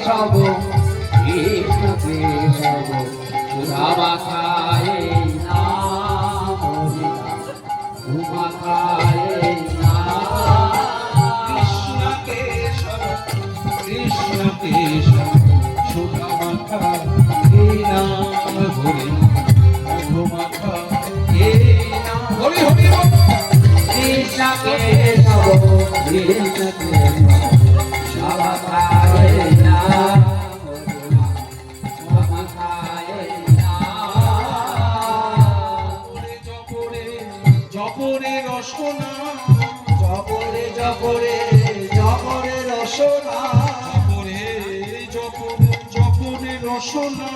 কেশব কৃষ্ণ কেশব সুধা মাখায় নাম মাখায় কৃষ্ণ কেশব কৃষ্ণ কেশব সুধা মাখায় নাম হরি মধু মাখায় নাম হরি হরি কৃষ্ণ কেশব কৃষ্ণ কেশব সুধা মাখায় নাম জপরে রসনা জপরে জপরে জপরে রসনা জপরে জপরে জপরে রসনা